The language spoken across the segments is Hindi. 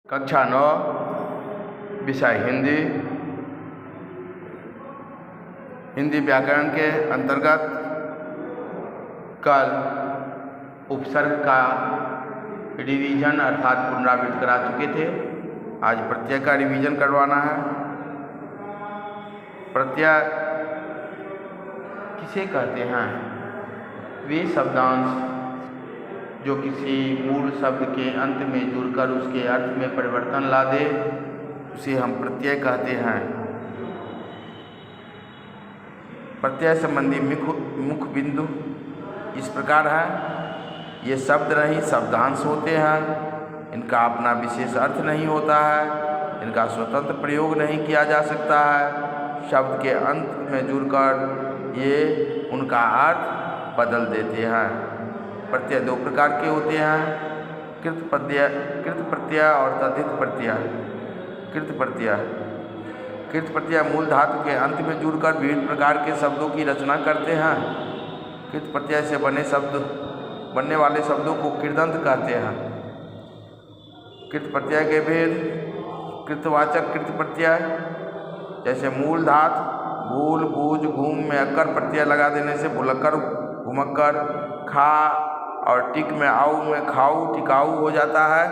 कक्षा 9 विषय हिंदी व्याकरण के अंतर्गत कल उपसर्ग का रिवीजन अर्थात पुनरावृत्ति करा चुके थे। आज प्रत्यय का रिवीजन करवाना है। प्रत्यय किसे कहते हैं? वे शब्दांश जो किसी मूल शब्द के अंत में जुड़कर उसके अर्थ में परिवर्तन ला दे, उसे हम प्रत्यय कहते हैं। प्रत्यय संबंधी मुख्य बिंदु इस प्रकार है। ये शब्द नहीं शब्दांश होते हैं। इनका अपना विशेष अर्थ नहीं होता है। इनका स्वतंत्र प्रयोग नहीं किया जा सकता है। शब्द के अंत में जुड़कर ये उनका अर्थ बदल देते हैं। प्रत्यय दो प्रकार के होते हैं, कृत प्रत्यय और तद्धित प्रत्यय। कृत प्रत्यय मूल धातु के अंत में जुड़कर विभिन्न प्रकार के शब्दों की रचना करते हैं। कृत प्रत्यय से बनने वाले शब्दों को कृदंत कहते हैं। कृत प्रत्यय के भेद: कृतवाचक कृत प्रत्यय, जैसे मूल धातु भूल, बूझ, घूम में अकर प्रत्यय लगा देने से भुलक्कर, घुमक्कर, खा और टिक में आऊ में खाऊ, टिकाऊ हो जाता है।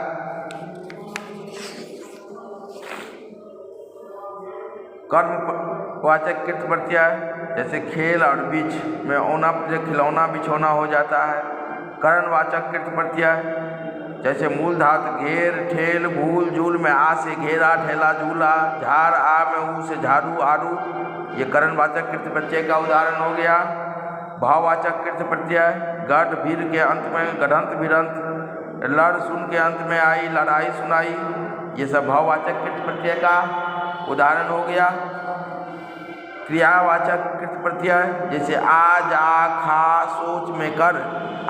कर्मवाचक कृत प्रत्यय, जैसे खेल और बीच में औना प्रत्यय खिलौना, बिछौना हो जाता है। करणवाचक कृत प्रत्यय, जैसे मूल धातु घेर, ठेल, भूल, झूल में आ से घेरा, ठेला, झूला, झार, आ में ऊ से झाड़ू, आरू, ये करणवाचक कृत प्रत्यय का उदाहरण हो गया। भाववाचक कृत प्रत्यय, गढ़ भीर के अंत में गढ़ंत भिरंत, लड़ सुन के अंत में आई, लड़ाई सुनाई, ये सब भाववाचक कृत प्रत्यय का उदाहरण हो गया। क्रियावाचक कृत प्रत्यय, जैसे आ, जा, खा, सोच में कर,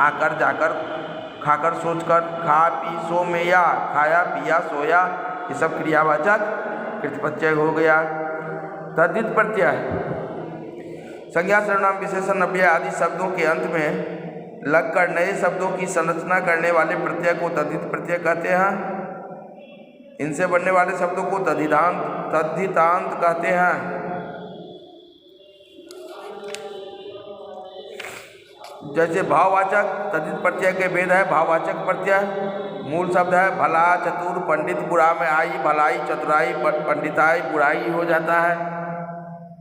आकर, जाकर, खाकर, सोचकर, खा, पी, सो में या, खाया, पिया, सोया, ये सब क्रियावाचक कृत प्रत्यय हो गया। तद्धित प्रत्यय, संज्ञा, सर्वनाम, विशेषण, अव्यय आदि शब्दों के अंत में लगकर नए शब्दों की संरचना करने वाले प्रत्यय को तद्धित प्रत्यय कहते हैं। इनसे बनने वाले शब्दों को तद्धितांत कहते हैं। जैसे भाववाचक तद्धित प्रत्यय के भेद है। भाववाचक प्रत्यय मूल शब्द है भला, चतुर, पंडित, बुरा में आई, भलाई, चतुराई, पंडिताई, बुराई हो जाता है।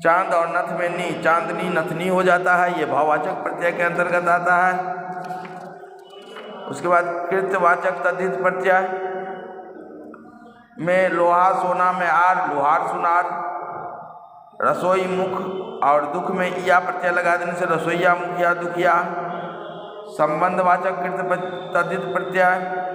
चांद और नथ में नी, चांदनी, नथनी हो जाता है। ये भाववाचक प्रत्यय के अंतर्गत आता है। उसके बाद कृतवाचक तद्धित प्रत्यय में लोहा, सोना में आर, लोहार, सुनार, रसोई, मुख और दुख में इया प्रत्यय लगा देने से रसोईया, मुखिया, दुखिया। संबंधवाचक कृत तद्धित प्रत्यय,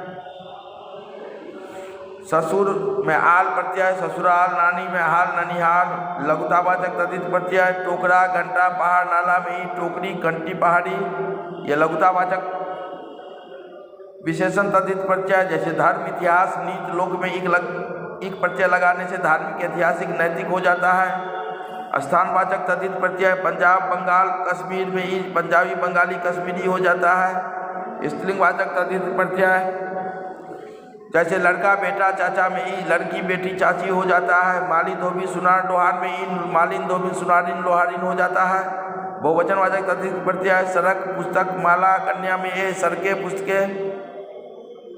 ससुर में आल प्रत्यय, ससुराल, नानी में हाल, ननिहाल। लघुतावाचक तद्धित प्रत्यय, टोकरा, घंटा, पहाड़, नाला में ही, टोकरी, घंटी, पहाड़ी, ये लघुतावाचक। विशेषण तद्धित प्रत्यय, जैसे धर्म, इतिहास, नीति, लोक में एक प्रत्यय लगाने से धार्मिक, ऐतिहासिक, नैतिक हो जाता है। स्थानवाचक तद्धित प्रत्यय, पंजाब, बंगाल, कश्मीर में ही, पंजाबी, बंगाली, कश्मीरी हो जाता है। स्त्रीलिंगवाचक तद्धित प्रत्यय, जैसे लड़का, बेटा, चाचा में ई, लड़की, बेटी, चाची हो जाता है। माली, धोबी, सुनार, लोहार में इन, मालिन, धोबी, सुनारिन, लोहारिन हो जाता है। बहुवचनवाचक तद्धित प्रत्यय, सड़क, पुस्तक, माला, कन्या में ए, सड़कें, पुस्तकें,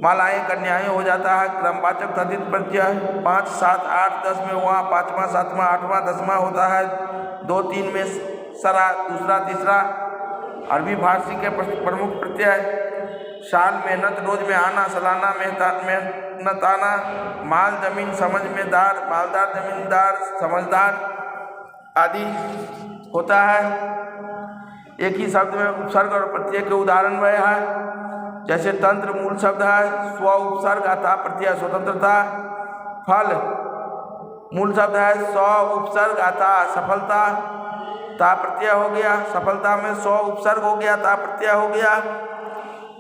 मालाएं, कन्याएं हो जाता है। क्रमवाचक तद्धित प्रत्यय 5, 7, 8, 10 में वहाँ 5वां, 7वां, 8वां, 10वां होता है। 2, 3 में सरा, दूसरा, तीसरा। अरबी फारसी के प्रमुख प्रत्यय, साल, मेहनत, रोज में आना, सालाना, मेहनत आना, माल, जमीन, समझ में दार, मालदार, जमींदार, समझदार आदि होता है। एक ही शब्द में उपसर्ग और प्रत्यय के उदाहरण वह है। जैसे तंत्र मूल शब्द है, स्व उपसर्ग अथा प्रत्यय स्वतंत्रता। फल मूल शब्द है, स्व उपसर्ग अथा सफलता, ता प्रत्यय हो गया। सफलता में स्व उपसर्ग हो गया, ता प्रत्यय हो गया।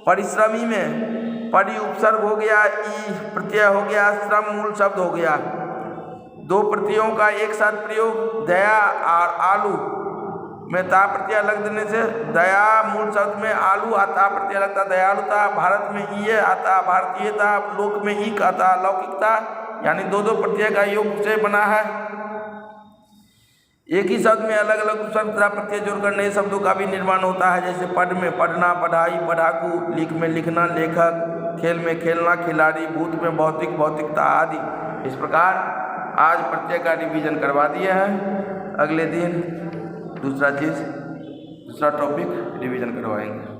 परिश्रमी में परि उपसर्ग हो गया, ई प्रत्यय हो गया, श्रम मूल शब्द हो गया। दो प्रत्ययों का एक साथ प्रयोग, दया और आलू, में ता प्रत्यय लग देने से दया मूल शब्द में आलू आता प्रत्यय लगता दयालुता, भारत में ईय आता भारतीयता, लोक में ईक आता लौकिकता, यानी दो दो प्रत्यय का योग से बना है। एक ही शब्द में अलग अलग उपसर्ग तथा प्रत्यय जोड़कर नए शब्दों का भी निर्माण होता है, जैसे पढ़ में पढ़ना, पढ़ाई, पढ़ाकू, लिख में लिखना, लेखक, खेल में खेलना, खिलाड़ी, भूत में भौतिक, भौतिकता आदि। इस प्रकार आज प्रत्यय का रिवीजन करवा दिया है। अगले दिन दूसरा टॉपिक रिवीजन करवाएंगे।